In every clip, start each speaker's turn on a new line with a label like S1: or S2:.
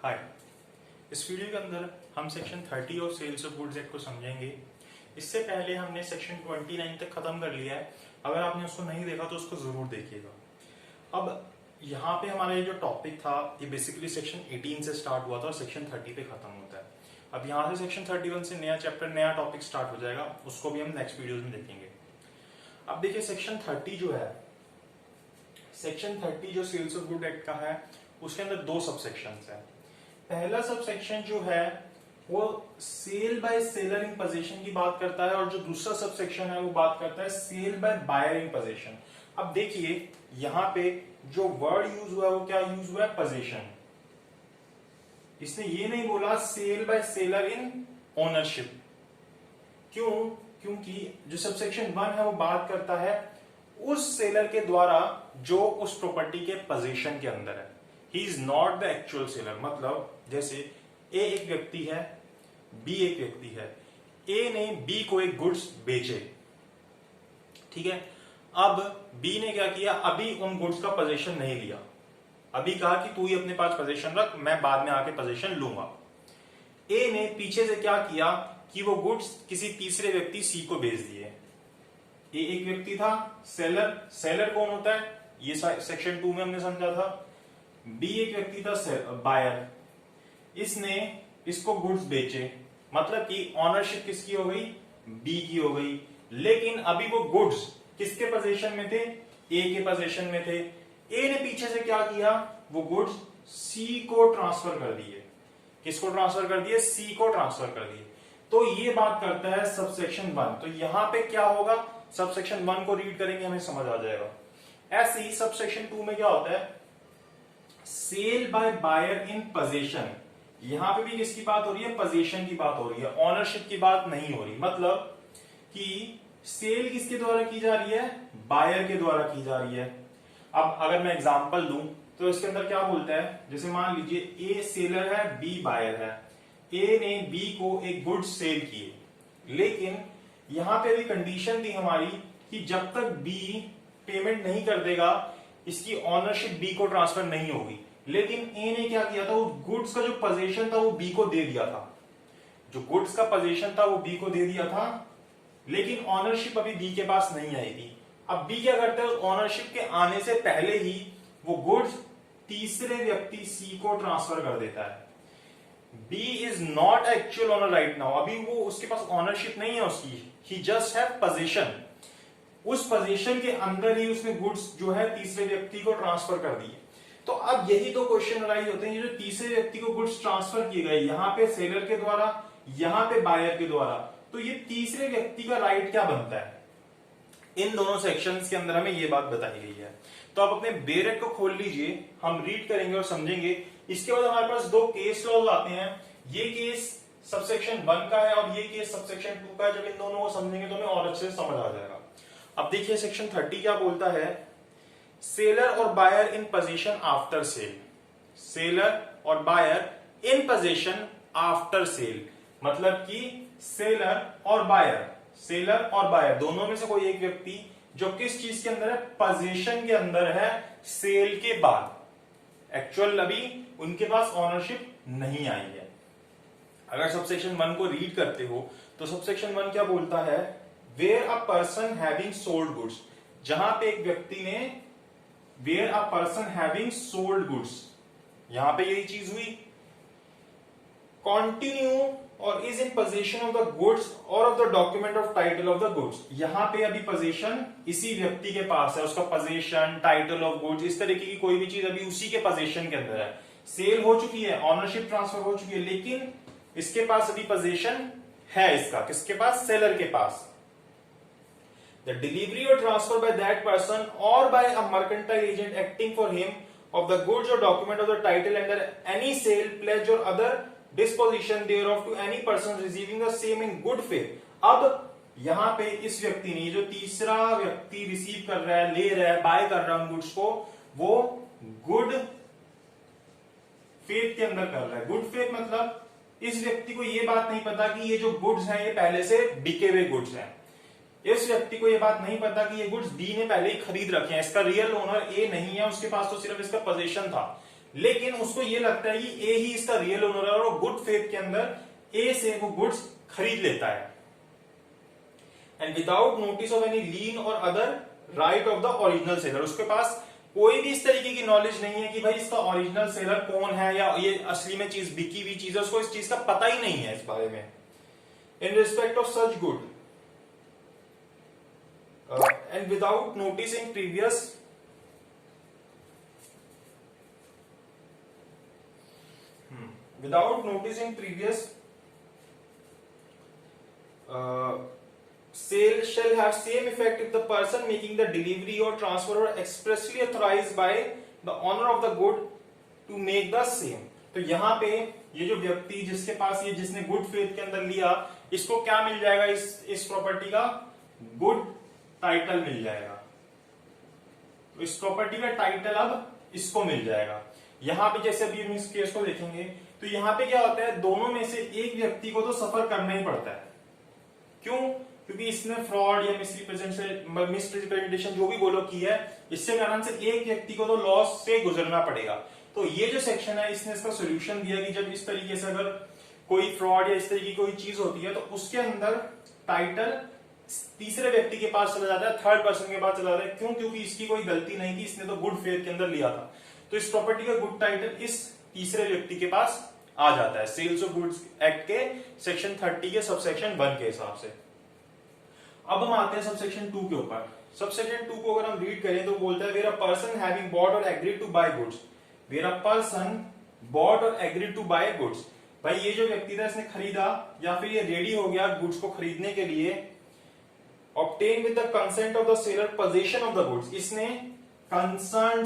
S1: हाय। इस वीडियो के अंदर हम सेक्शन 30 और सेल्स ऑफ गुड्स एक्ट को समझेंगे। इससे पहले हमने सेक्शन 29 तक खत्म कर लिया है। अगर आपने उसको नहीं देखा तो उसको जरूर देखिएगा। अब यहाँ पे हमारा ये जो टॉपिक था ये बेसिकली सेक्शन 18 से स्टार्ट हुआ था और सेक्शन 30 पे खत्म होता है। अब यहाँ से सेक्शन 31 से नया चैप्टर नया टॉपिक स्टार्ट हो जाएगा, उसको भी हम नेक्स्ट वीडियोज में देखेंगे। अब देखिए सेक्शन 30 जो है, सेक्शन 30 जो सेल्स ऑफ गुड एक्ट का है उसके अंदर दो सब सेक्शंस है। पहला सब सेक्शन जो है वो sale by seller in possession की बात करता है और जो दूसरा सब सेक्शन है वो बात करता है sale by buyer in possession. अब देखिए यहां पे जो वर्ड यूज हुआ है वो क्या यूज हुआ है, पोजीशन। इसने ये नहीं बोला cell by seller in ownership. क्यों? क्योंकि जो सब सेक्शन 1 है वो बात करता है उस सेलर के द्वारा जो उस प्रॉपर्टी के पोजीशन के अंदर है। He is not the actual seller. मतलब जैसे ए एक व्यक्ति है, बी एक व्यक्ति है, ए ने बी को एक गुड्स बेचे, ठीक है। अब बी ने क्या किया, अभी उन गुड्स का पोजीशन नहीं लिया, अभी कहा कि तू ही अपने पास पोजीशन रख, मैं बाद में आके पोजीशन लूंगा। ए ने पीछे से क्या किया कि वो गुड्स किसी तीसरे व्यक्ति सी को बेच दिए। ए एक व्यक्ति था सेलर। सेलर कौन होता है ये सेक्शन 2 में हमने समझा था। बी एक व्यक्ति था बायर। इसने इसको गुड्स बेचे, मतलब कि ऑनरशिप किसकी हो गई, बी की हो गई। लेकिन अभी वो गुड्स किसके पोजीशन में थे, ए के पोजीशन में थे। ए ने पीछे से क्या किया, वो गुड्स सी को ट्रांसफर कर दिए। किसको ट्रांसफर कर दिए, सी को ट्रांसफर कर दिए। तो ये बात करता है सबसेक्शन 1। तो यहां पे क्या होगा, सबसेक्शन 1 को रीड करेंगे हमें समझ आ जाएगा। ऐसे ही सबसेक्शन 2 में क्या होता है, sale by buyer in possession. यहां पे भी किसकी बात हो रही है, पोजीशन की बात हो रही है, ऑनरशिप की बात नहीं हो रही। मतलब कि सेल किसके द्वारा की जा रही है, बायर के द्वारा की जा रही है। अब अगर मैं एग्जांपल दूं तो इसके अंदर क्या बोलता है, जैसे मान लीजिए ए सेलर है, बी बायर है। ए ने बी को एक गुड्स सेल किए, लेकिन यहां पे भी कंडीशन थी हमारी कि जब तक बी पेमेंट नहीं कर देगा इसकी ऑनरशिप बी को ट्रांसफर नहीं होगी। लेकिन ए ने क्या किया था, वो गुड्स का जो पोजीशन था वो बी को दे दिया था। जो गुड्स का पोजीशन था वो बी को दे दिया था, लेकिन ऑनरशिप अभी बी के पास नहीं आई थी। अब बी क्या करता है, उस ऑनरशिप के आने से पहले ही वो गुड्स तीसरे व्यक्ति सी को ट्रांसफर कर देता है। B is not actual owner right now. अभी वो उसके पास ऑनरशिप नहीं है उसकी, ही जस्ट हैव पोजीशन। उस पोजीशन के अंदर ही उसने गुड्स जो है तीसरे व्यक्ति को ट्रांसफर कर दिए। तो अब यही दो क्वेश्चन अराइज होते हैं, ये जो तीसरे व्यक्ति को गुड्स ट्रांसफर किए गए, यहां पे सेलर के द्वारा, यहां पे बायर के द्वारा, तो ये तीसरे व्यक्ति का राइट क्या बनता है। इन दोनों सेक्शंस के अंदर हमें ये बात बताई गई है। तो आप अपने बेयर एक्ट को खोल लीजिए, हम रीड करेंगे और समझेंगे। इसके बाद हमारे पास दो केस लॉज आते हैं। ये केस सबसेक्शन 1 का है और ये केस सबसेक्शन 2 का है। जब इन दोनों को समझेंगे तो हमें और अच्छे से समझ आ जाएगा। अब देखिए सेक्शन 30 क्या बोलता है, सेलर और buyer in position after sale. Seller और buyer in position after sale, मतलब कि सेलर और बायर दोनों में से कोई एक व्यक्ति जो किस चीज के अंदर है, पोजीशन के अंदर है सेल के बाद। एक्चुअल अभी उनके पास ऑनरशिप नहीं आई है। अगर सबसेक्शन 1 को रीड करते हो तो सबसेक्शन 1 क्या बोलता है, where a person having sold goods. जहां पे एक व्यक्ति ने where a person having sold goods, यहां पे यही चीज हुई। Continue or is in position of the goods or of the document of title of the goods. यहां पे अभी पोजीशन इसी व्यक्ति के पास है, उसका पोजीशन, टाइटल ऑफ गुड्स, इस तरीके की कोई भी चीज अभी उसी के पोजीशन के अंदर है। सेल हो चुकी है, ऑनरशिप ट्रांसफर हो चुकी है, लेकिन इसके पास अभी पोजीशन है, इसका किसके पास, सेलर के पास। The delivery or transfer by that person or by a mercantile agent acting for him of the goods or document of the title under any sale, pledge or other disposition thereof to any person receiving the same in good faith। अब यहां पे इस व्यक्ति ने, जो तीसरा व्यक्ति receive कर रहा है, ले रहा है, बाय कर रहा है गुड्स को, वो गुड फेथ के अंदर कर रहा है। गुड फेथ मतलब इस व्यक्ति को ये बात नहीं पता कि ये जो गुड्स हैं ये पहले से बिके हुए गुड्स हैं। इस व्यक्ति को यह बात नहीं पता कि ये गुड्स बी ने पहले ही खरीद रखे हैं, इसका रियल ओनर ए नहीं है, उसके पास तो सिर्फ इसका पोजीशन था। लेकिन उसको ये लगता है कि ए ही इसका रियल ओनर है और वो गुड फेथ के अंदर ए से वो गुड्स खरीद लेता है, and without notice of any lien or other right of the original seller. उसके पास कोई भी इस तरीके की नॉलेज नहीं है कि भाई इसका ओरिजिनल सेलर कौन है या ये असली में चीज बिकी हुई चीज है, उसको इस चीज का पता ही नहीं है इस बारे में। इन respect of such good and without noticing previous sale shall have same effect if the person making the delivery or transfer or expressly authorized by the owner of the good to make the same। तो यहाँ पे ये जो व्यक्ति जिसके पास ये जिसने good faith के अंदर लिया, इसको क्या मिल जाएगा, इस प्रॉपर्टी का गुड टाइटल मिल जाएगा। तो इस प्रॉपर्टी का टाइटल अब इसको मिल जाएगा। यहाँ पे जैसे अभी हम इस केस को देखेंगे तो यहाँ पे क्या होता है, दोनों में से एक व्यक्ति को तो सफर करना ही पड़ता है। क्यों? क्योंकि इसने फ्रॉड या मिसरिप्रेजेंटेशन जो भी बोलो की है, इससे कारण से एक व्यक्ति को तो लॉस से गुजरना पड़ेगा। तो ये जो सेक्शन है इसने इसका सोल्यूशन दिया कि जब इस तरीके से अगर कोई फ्रॉड या इस तरीके की कोई चीज होती है तो उसके अंदर टाइटल तीसरे व्यक्ति के पास चला जाता है, थर्ड पर्सन के पास चला जाता है। क्यों? क्योंकि इसकी कोई गलती नहीं थी, इसने तो गुड फेथ के अंदर लिया था। तो इस प्रॉपर्टी का गुड टाइटल इस तीसरे व्यक्ति के पास आ जाता है सेल्स ऑफ गुड्स एक्ट के सेक्शन 30 के सबसेक्शन 1 के हिसाब से। अब हम आते हैं सबसेक्शन 2 के ऊपर। सबसेक्शन 2 को अगर हम रीड करें तो बोलता है where a person having bought or agreed to buy goods, where a person bought or agreed to buy goods. भाई ये जो व्यक्ति था इसने खरीदा या फिर ये रेडी हो गया गुड्स को खरीदने के लिए। Obtain with the consent of the seller position of the goods, इसने कंसर्न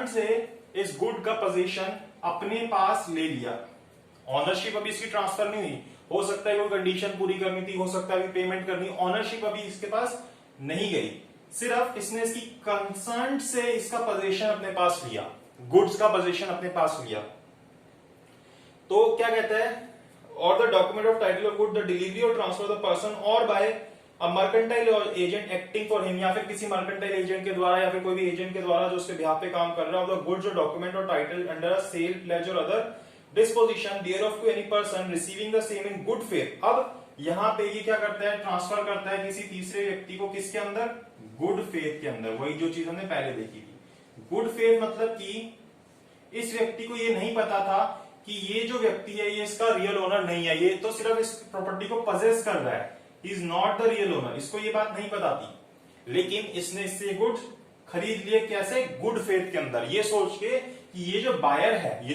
S1: से इस गुड का पोजीशन अपने पास ले लिया। ऑनरशिप अभी इसकी ट्रांसफर नहीं हुई, हो सकता है कोई कंडीशन पूरी करनी थी, हो सकता है पेमेंट करनी, ऑनरशिप अभी इसके पास नहीं गई, सिर्फ इसने इसकी कंसर्न से इसका पोजीशन अपने पास लिया, गुड्स का पोजीशन अपने पास लिया। तो क्या कहता है, और the document of title of good the delivery or transfer the person or by a mercantile agent acting for him, या फिर किसी मर्केंटाइल एजेंट के द्वारा या फिर कोई भी एजेंट के द्वारा जो उसके बिहाफ पे काम कर रहा है, the goods or document or title under a sale pledge or other disposition thereof to any person receiving the same in good faith. अब यहाँ पे ये क्या करता है, ट्रांसफर करता है किसी तीसरे व्यक्ति को, किसके अंदर, गुड फेथ के अंदर। वही जो चीज हमने पहले देखी थी। गुड फेथ मतलब कि इस व्यक्ति को ये नहीं पता था कि ये जो व्यक्ति है ये इसका रियल ओनर नहीं है, ये तो सिर्फ इस प्रॉपर्टी को पजेस कर रहा है, is not the real owner, इसको ये बात नहीं पता थी। लेकिन इसने इससे गुड खरीद लिए, कैसे, गुड फेथ के अंदर, ये सोच के कि ये जो बायर है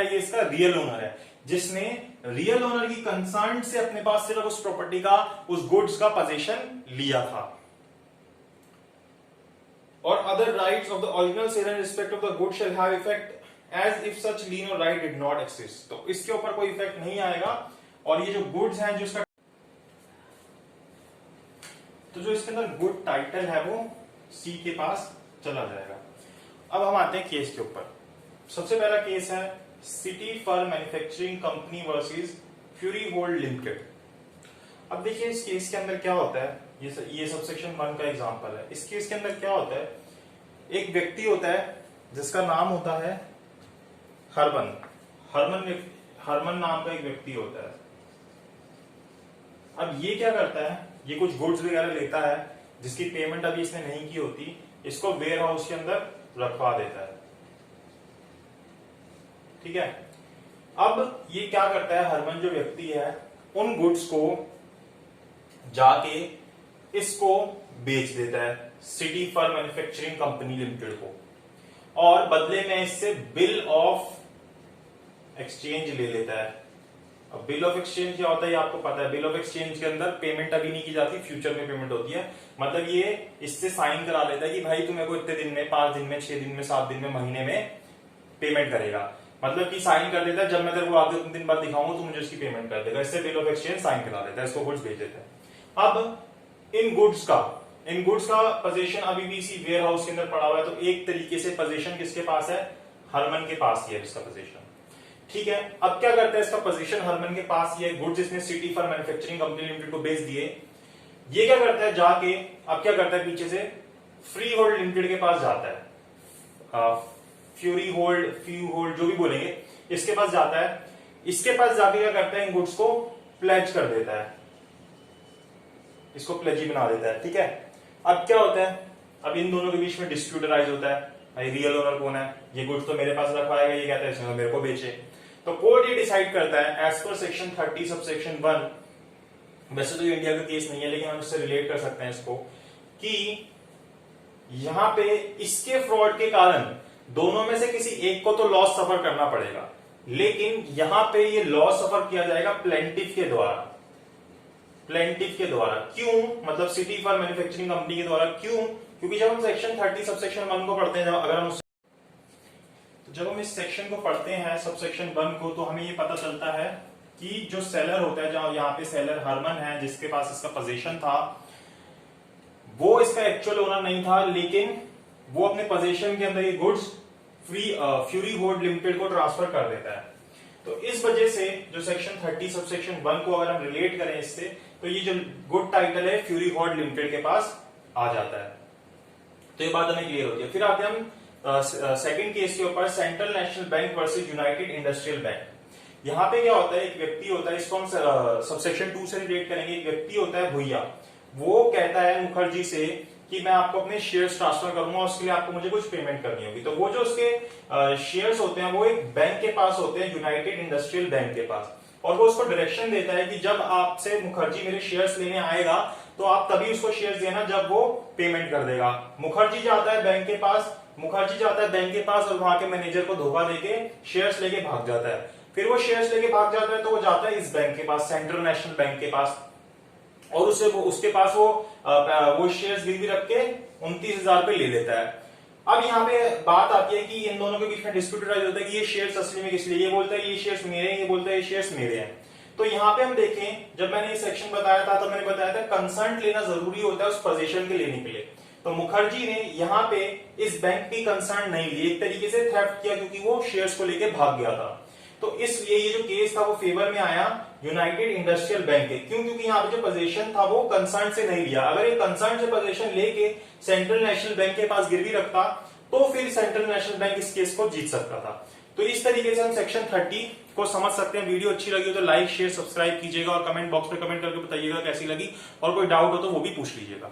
S1: ये इसका रियल ओनर है, जिसने रियल ओनर की कंसर्न से अपने पास सिर्फ उस प्रॉपर्टी का, उस गुड्स का पोजीशन लिया था। Or other rights of the original seller in respect of the good shall have effect as if such lien or right did not exist. तो इसके ऊपर कोई इफेक्ट नहीं आएगा। और ये जो गुड्स हैं जो इसका, तो जो इसके अंदर गुड टाइटल है वो सी के पास चला जाएगा। अब हम आते हैं केस के ऊपर। सबसे पहला केस है city fur manufacturing company versus fury world limited. अब देखिए इस केस के अंदर क्या होता है, ये सबसेक्शन 1 का एग्जांपल है। इस केस के अंदर क्या होता है, एक व्यक्ति होता है जिसका नाम होता है हरमन नाम का एक व्यक्ति होता है। अब ये क्या करता है, ये कुछ गुड्स वगैरह लेता है जिसकी पेमेंट अभी इसने नहीं की होती, इसको वेयर हाउस के अंदर रखवा देता है। ठीक है। अब ये क्या करता है, हरमन जो व्यक्ति है उन गुड्स को जाके इसको बेच देता है city fur manufacturing company limited को, और बदले में इससे बिल ऑफ एक्सचेंज ले लेता है। अब बिल ऑफ एक्सचेंज क्या होता है ये आपको पता है। बिल ऑफ एक्सचेंज के अंदर पेमेंट अभी नहीं की जाती, फ्यूचर में पेमेंट होती है। मतलब ये इससे साइन करा लेता है कि भाई तुम्हें को इतने दिन में, 5 दिन में, 6 दिन में, 7 दिन में, महीने में पेमेंट करेगा। मतलब कि साइन कर देता है, जब मैं तेरे को आगे 2 दिन बाद दिखाऊंगा तो मुझे उसकी पेमेंट कर देगा। इससे बिल ऑफ एक्सचेंज साइन करा देता है, इसको गुड्स भेज देता है। अब इन गुड्स का पोजीशन अभी भी इसी वेयर हाउस के अंदर पड़ा हुआ है। तो एक तरीके से पोजीशन किसके पास है, हरमन के पास ही है इसका पोजीशन। ठीक है। अब क्या करता है, इसका पोजीशन हरमन के पास ही है, गुड्स इसने city fur manufacturing company limited को बेच दिए। ये क्या करता है, जाके अब क्या करता है, पीछे से फ्री होल्ड लिमिटेड के पास जाता है, फ्यूरी होल्ड, फ्यू होल्ड जो भी बोलेंगे, इसके पास जाता है। इसके पास जाके क्या करता है, इन गुड्स को प्लेज कर देता है, इसको प्लेजी बना देता है। ठीक है, अब क्या होता है, अब इन दोनों के बीच में डिस्प्यूट राइज होता है, भाई रियल ओनर कौन है, ये गुड्स तो मेरे पास रखवाएगा, ये कहता है इसने मेरे को बेचे। तो कोर्ट ये डिसाइड करता है एज पर सेक्शन 30 सबसेक्शन 1, वैसे तो ये इंडिया का केस नहीं है लेकिन हम इससे रिलेट कर सकते हैं इसको, कि यहां पे इसके फ्रॉड के कारण दोनों में से किसी एक को तो लॉस सफर करना पड़ेगा, लेकिन यहां पे ये लॉस सफर किया जाएगा प्लेंटिफ के द्वारा। प्लेंटिफ के द्वारा क्यों, मतलब सिटी फॉर मैन्युफैक्चरिंग कंपनी के द्वारा। क्यों? क्योंकि जब हम सेक्शन 30 सबसेक्शन 1 को पढ़ते हैं, जब हम इस सेक्शन को पढ़ते हैं सबसेक्शन 1 को, तो हमें ये पता चलता है कि जो सेलर होता है, जहां यहाँ पे सेलर हरमन है जिसके पास इसका पोजीशन था, वो इसका एक्चुअल ओनर नहीं था, लेकिन वो अपने पोजीशन के अंदर ये गुड्स फ्यूरी होल्ड लिमिटेड को ट्रांसफर कर देता है। तो इस वजह से जो सेक्शन 30 सबसेक्शन 1 को अगर हम रिलेट करें इससे, तो ये जो गुड टाइटल है फ्यूरी होल्ड लिमिटेड के पास आ जाता है। तो ये बात हमें क्लियर होती है। फिर आते हैं हम सेकंड केस के ऊपर, central national bank versus United industrial bank. यहाँ पे क्या होता है, एक व्यक्ति होता है, इसको हम सबसेक्शन 2 से रिलेट करेंगे। एक व्यक्ति होता है भुइया, वो कहता है मुखर्जी से कि मैं आपको अपने शेयर्स ट्रांसफर करूंगा, उसके लिए आपको मुझे कुछ पेमेंट करनी होगी। तो वो जो उसके शेयर्स होते हैं वो एक बैंक के पास होते हैं, यूनाइटेड इंडस्ट्रियल बैंक के पास, और वो उसको डायरेक्शन देता है कि जब आपसे मुखर्जी मेरे शेयर्स लेने आएगा तो आप तभी उसको शेयर्स देना जब वो पेमेंट कर देगा। मुखर्जी जाता है बैंक के पास, और वहां के मैनेजर को धोखा देके शेयर्स लेके भाग जाता है। फिर वो शेयर्स लेके भाग जाता है तो वो जाता है इस बैंक के पास, सेंट्रल नेशनल बैंक के पास, और उसके पास वो शेयर्स गिरवी रख के 29,000 पे ले लेता है। अब यहाँ पे बात आती है कि इन दोनों के बीच में डिस्प्यूट राइज होता है कि ये शेयर्स असली में किस लिए, ये बोलता है ये शेयर्स मेरे हैं, ये बोलता है ये शेयर्स मेरे हैं। तो यहाँ पे हम देखें, जब मैंने ये सेक्शन बताया था तो मैंने बताया था कंसर्ट लेना जरूरी होता है उस पोजीशन के लेने के लिए। तो मुखर्जी ने यहाँ पे इस बैंक की कंसर्ट नहीं ली, एक तरीके से थेफ्ट किया, क्योंकि वो शेयर्स को लेके भाग गया था। तो इसलिए ये जो केस था वो फेवर में आया यूनाइटेड इंडस्ट्रियल बैंक के। क्यों? क्योंकि यहाँ पे जो पोजीशन था वो कंसर्न से नहीं लिया। अगर ये कंसर्न से पोजीशन लेके सेंट्रल नेशनल बैंक के पास गिरवी रखता तो फिर सेंट्रल नेशनल बैंक इस केस को जीत सकता था। तो इस तरीके से हम सेक्शन 30 को समझ सकते हैं। वीडियो अच्छी लगी हो तो लाइक शेयर सब्सक्राइब कीजिएगा और कमेंट बॉक्स में कमेंट करके बताइएगा कैसी लगी, और कोई डाउट हो तो वो भी पूछ लीजिएगा।